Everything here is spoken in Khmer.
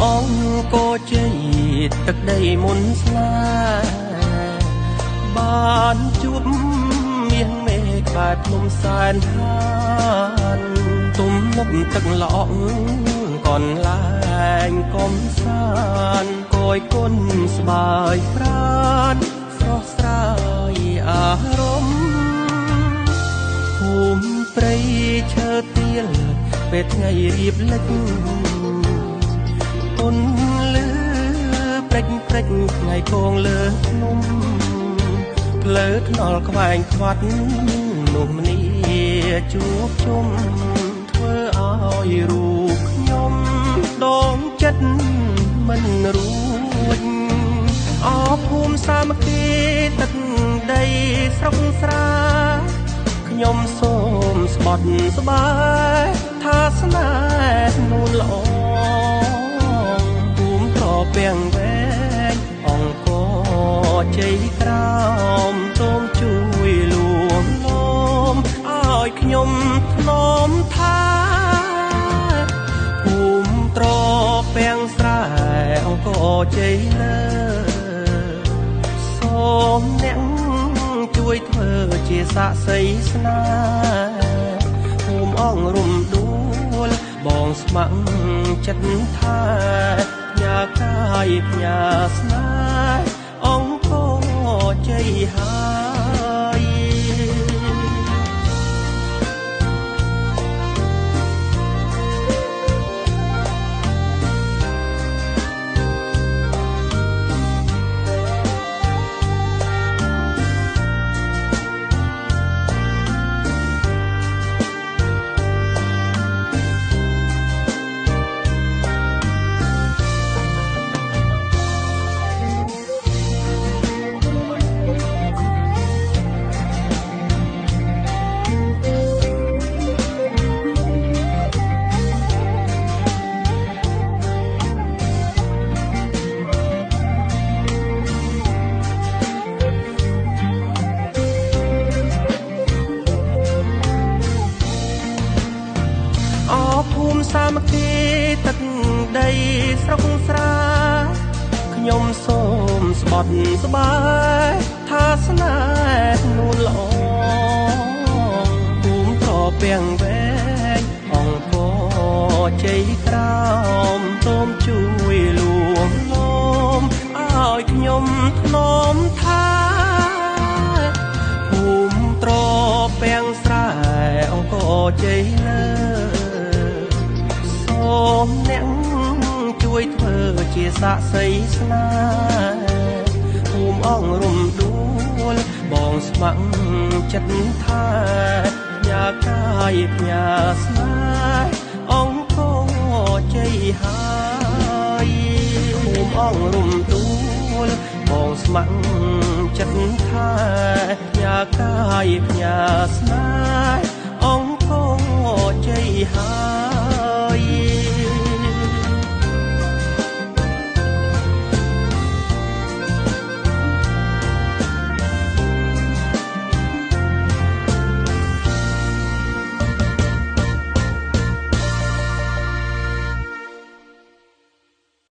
អង្គជ័យទឹកដីមុនស្នេហ៍បានជួបមានមេក្បែរភ្នំសែនហានទំនប់ទឹកល្អក់កនលែងកំសាន្តគយគុណស្បាយប្រានស្រស់ស្រាយអារម្មណ៍ភូមិព្រៃឈើទាលពេលថ្ងៃរៀបលិចទុនលឺព្រិចថ្ងៃគងលើភ្នំផ្លូវថ្នល់ខ្វែងខ្វាត់នោះមនីជួបជុំធ្វើឲ្យរូបខ្ញុំដងចិត្តមិនរួចអរភូមិសាមគ្គីទឹកដីស្រុកស្រែខ្ញុំសូមស្បត់ស្បាយថាស្នេហ៍នួនល្អភូមិត្រពាំងវែងអង្គជ័យក្រោមសូមជួយលួងលោមឲ្យខ្ញុំធ្នមថាភូមិត្រពាំងស្រែអង្គជ័យលើសូមអ្នកជួយធ្វើជាសាក្សីស្នេហ៍ភូមិអង្គរំដួលបងស្ម័គ្រចិត្តថាផ្ញើកាយផ្ញើស្នេហ៍អង្គជ័យហើយភូមិសាមគ្គីទឹកដីស្រុកស្រែខ្ញុំសូមស្បត់ស្បាយថាស្នេហ៍នួនល្អភូមិត្រពាំងវែងអង្គជ័យក្រោមសូមជួយលួងលោមឲ្យខ្ញុំធ្នមថាភូមិត្រពាំងស្រែអង្គជ័យលើសូមអ្នកជួយធ្វើជាសាក្សីស្នេហ៍ភូមិអង្គរំដួលបងស្ម័គ្រចិត្តថាផ្ញើកាយផ្ញើស្នេហ៍អង្គជ័យហើយភូមិអង្គរំដួលបងស្ម័គ្រចិត្តថាផ្ញើកាយផ្ញើស្នេហ៍អង្គជ័យហើយ